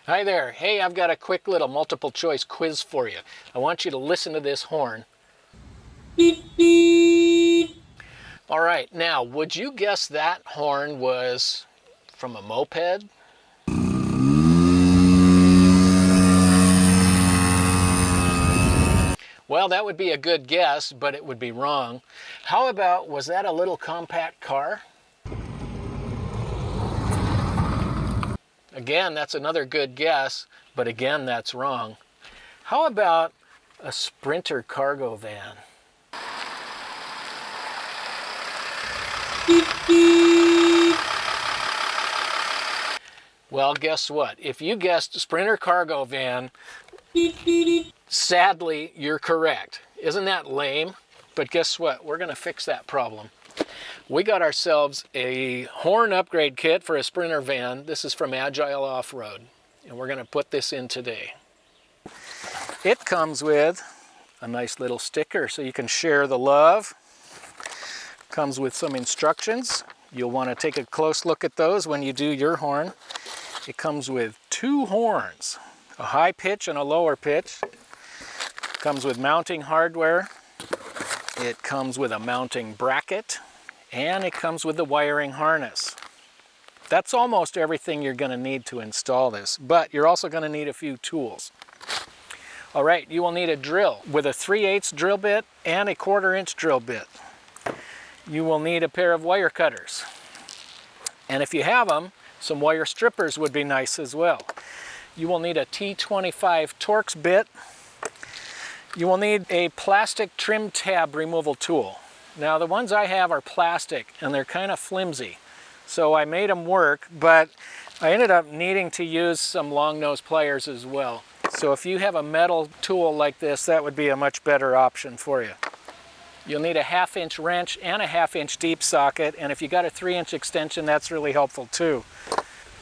Hi there. Hey, I've got a quick little multiple choice quiz for you. I want you to listen to this horn. All right, now, would you guess that horn was from a moped? Well, that would be a good guess, but it would be wrong. How about, was that a little compact car? Again, that's another good guess, but again, that's wrong. How about a Sprinter cargo van? Well, guess what? If you guessed Sprinter cargo van, sadly, you're correct. Isn't that lame? But guess what? We're going to fix that problem. We got ourselves a horn upgrade kit for a Sprinter van. This is from Agile Offroad, and we're going to put this in today. It comes with a nice little sticker so you can share the love. Comes with some instructions. You'll want to take a close look at those when you do your horn. It comes with two horns, a high pitch and a lower pitch. It comes with mounting hardware. It comes with a mounting bracket, and it comes with the wiring harness. That's almost everything you're going to need to install this, but you're also going to need a few tools. All right, you will need a drill with a 3/8 drill bit and a 1/4 inch drill bit. You will need a pair of wire cutters. And if you have them, some wire strippers would be nice as well. You will need a T25 Torx bit. You will need a plastic trim tab removal tool. Now the ones I have are plastic and they're kind of flimsy. So I made them work, but I ended up needing to use some long nose pliers as well. So if you have a metal tool like this, that would be a much better option for you. You'll need a 1/2 inch wrench and a 1/2 inch deep socket, and if you got a 3-inch extension, that's really helpful too.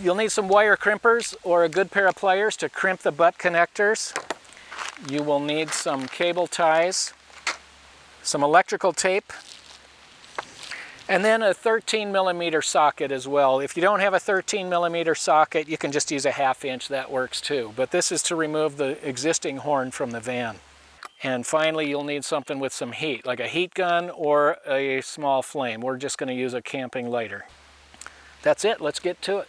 You'll need some wire crimpers or a good pair of pliers to crimp the butt connectors. You will need some cable ties, some electrical tape, and then a 13mm socket as well. If you don't have a 13mm socket, you can just use a 1/2 inch, that works too. But this is to remove the existing horn from the van. And finally, you'll need something with some heat, like a heat gun or a small flame. We're just going to use a camping lighter. That's it, let's get to it.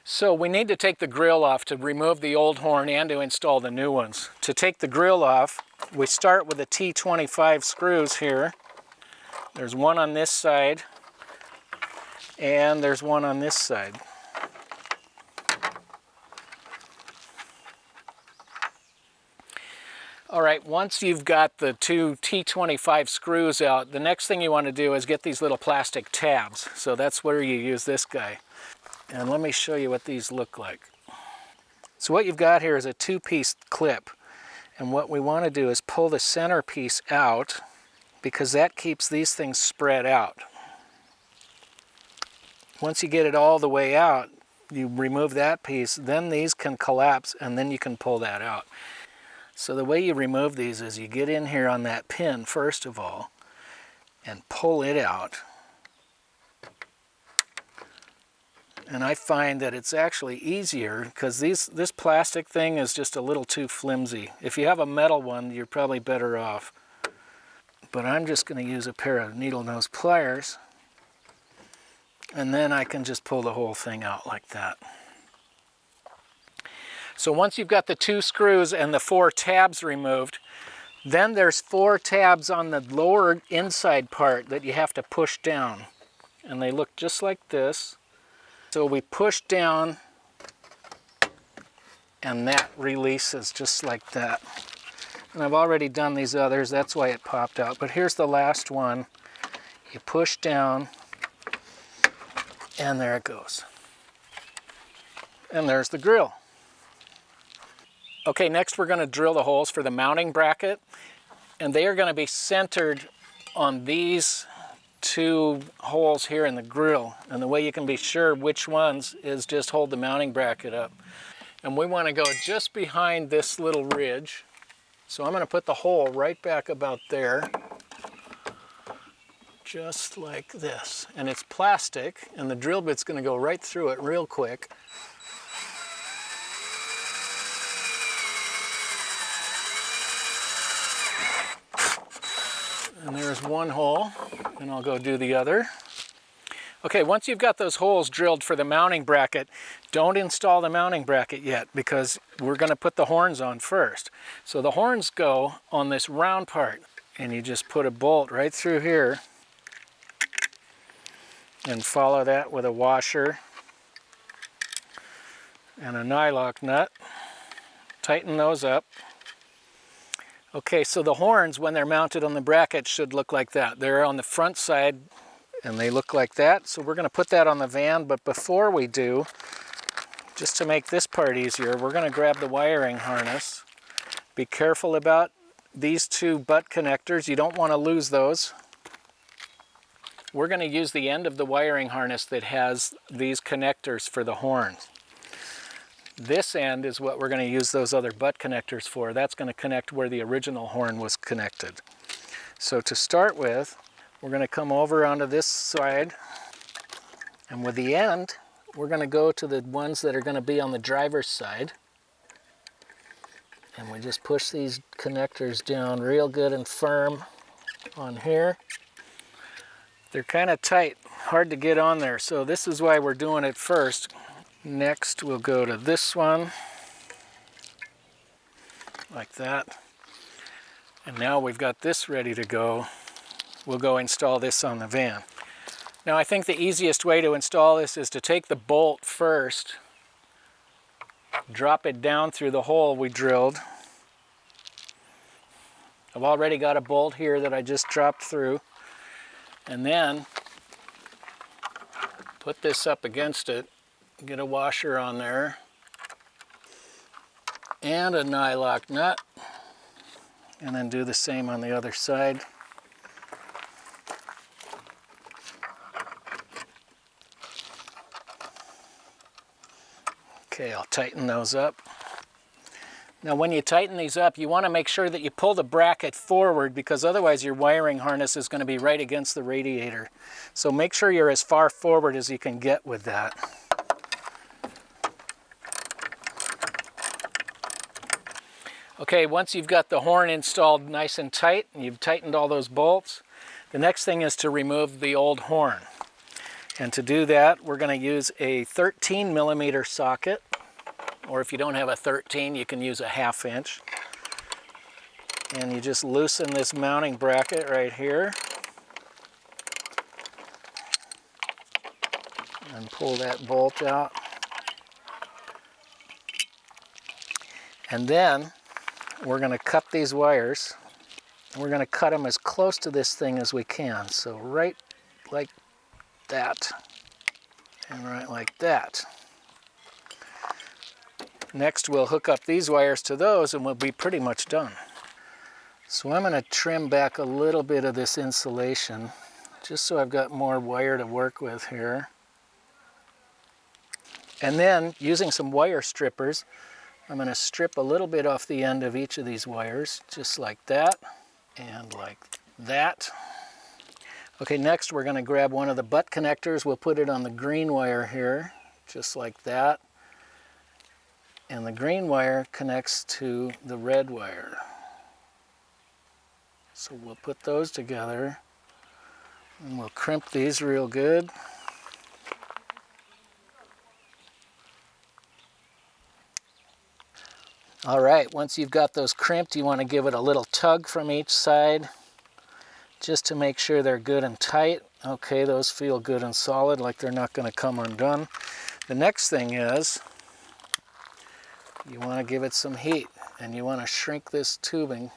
So we need to take the grill off to remove the old horn and to install the new ones. To take the grill off, we start with the T25 screws here. There's one on this side, and there's one on this side. All right, once you've got the two T25 screws out, the next thing you want to do is get these little plastic tabs. So that's where you use this guy. And let me show you what these look like. So what you've got here is a 2-piece clip. And what we want to do is pull the center piece out, because that keeps these things spread out. Once you get it all the way out, you remove that piece, then these can collapse, and then you can pull that out. So the way you remove these is you get in here on that pin first of all and pull it out. And I find that it's actually easier because this plastic thing is just a little too flimsy. If you have a metal one, you're probably better off. But I'm just going to use a pair of needle nose pliers, and then I can just pull the whole thing out like that. So once you've got the 2 screws and the 4 tabs removed, then there's 4 tabs on the lower inside part that you have to push down. And they look just like this. So we push down, and that releases just like that. And I've already done these others, that's why it popped out. But here's the last one. You push down, and there it goes. And there's the grill. Okay, next we're going to drill the holes for the mounting bracket, and they are going to be centered on these 2 holes here in the grill. And the way you can be sure which ones is just hold the mounting bracket up. And we want to go just behind this little ridge. So I'm going to put the hole right back about there, just like this. And it's plastic, and the drill bit's going to go right through it real quick. And there's one hole, and I'll go do the other. Okay, once you've got those holes drilled for the mounting bracket, don't install the mounting bracket yet because we're going to put the horns on first. So the horns go on this round part, and you just put a bolt right through here and follow that with a washer and a nylock nut. Tighten those up. Okay, so the horns, when they're mounted on the bracket, should look like that. They're on the front side, and they look like that. So we're going to put that on the van, but before we do, just to make this part easier, we're going to grab the wiring harness. Be careful about these two butt connectors. You don't want to lose those. We're going to use the end of the wiring harness that has these connectors for the horns. This end is what we're going to use those other butt connectors for. That's going to connect where the original horn was connected. So to start with, we're going to come over onto this side, and with the end, we're going to go to the ones that are going to be on the driver's side. And we just push these connectors down real good and firm on here. They're kind of tight, hard to get on there, so this is why we're doing it first. Next, we'll go to this one, like that. And now we've got this ready to go. We'll go install this on the van. Now I think the easiest way to install this is to take the bolt first, drop it down through the hole we drilled. I've already got a bolt here that I just dropped through. And then put this up against it, get a washer on there, and a nylock nut, and then do the same on the other side. Okay, I'll tighten those up. Now when you tighten these up, you want to make sure that you pull the bracket forward because otherwise your wiring harness is going to be right against the radiator. So make sure you're as far forward as you can get with that. Okay, once you've got the horn installed nice and tight, and you've tightened all those bolts, the next thing is to remove the old horn. And to do that, we're going to use a 13 millimeter socket, or if you don't have a 13, you can use a 1/2 inch. And you just loosen this mounting bracket right here, and pull that bolt out. And then we're going to cut these wires. We're going to cut them as close to this thing as we can. So right like that, and right like that. Next, we'll hook up these wires to those, and we'll be pretty much done. So I'm going to trim back a little bit of this insulation, just so I've got more wire to work with here. And then, using some wire strippers, I'm going to strip a little bit off the end of each of these wires, just like that, and like that. Okay, next we're going to grab one of the butt connectors. We'll put it on the green wire here, just like that. And the green wire connects to the red wire. So we'll put those together, and we'll crimp these real good. All right, once you've got those crimped, you want to give it a little tug from each side, just to make sure they're good and tight. Okay, those feel good and solid, like they're not going to come undone. The next thing is, you want to give it some heat, and you want to shrink this tubing.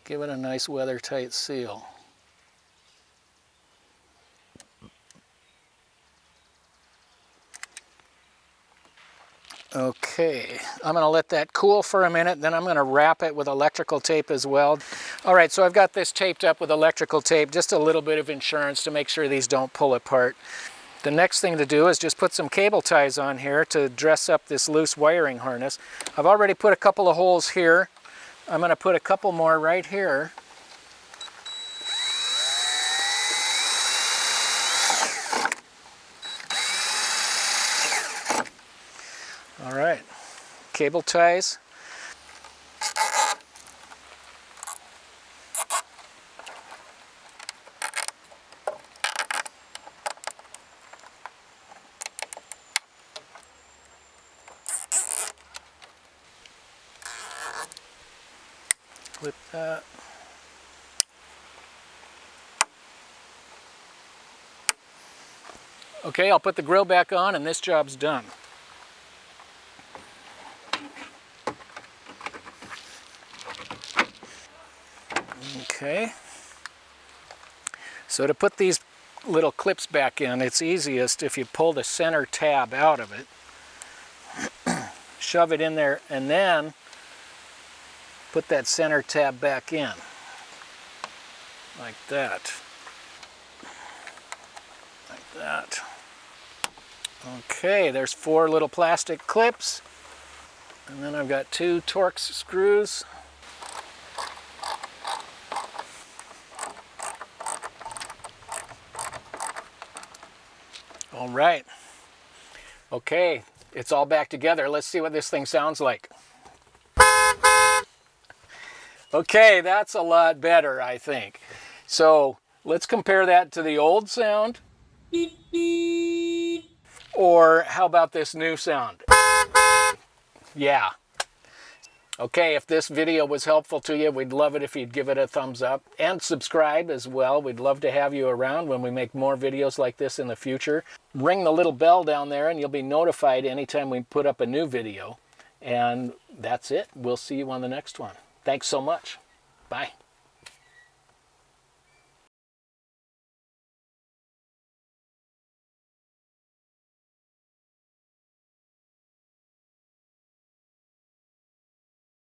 Give it a nice weather-tight seal. Okay, I'm going to let that cool for a minute, then I'm going to wrap it with electrical tape as well. All right, so I've got this taped up with electrical tape, just a little bit of insurance to make sure these don't pull apart. The next thing to do is just put some cable ties on here to dress up this loose wiring harness. I've already put a couple of holes here. I'm going to put a couple more right here. All right, cable ties. Clip that. Okay, I'll put the grill back on and this job's done. Okay. So to put these little clips back in, it's easiest if you pull the center tab out of it, shove it in there, and then put that center tab back in, like that. Like that. Okay, there's 4 little plastic clips, and then I've got 2 Torx screws. All right. Okay, it's all back together. Let's see what this thing sounds like. Okay, that's a lot better, I think. So let's compare that to the old sound. Or how about this new sound? Yeah. Okay, if this video was helpful to you, we'd love it if you'd give it a thumbs up and subscribe as well. We'd love to have you around when we make more videos like this in the future. Ring the little bell down there and you'll be notified anytime we put up a new video. And that's it. We'll see you on the next one. Thanks so much. Bye.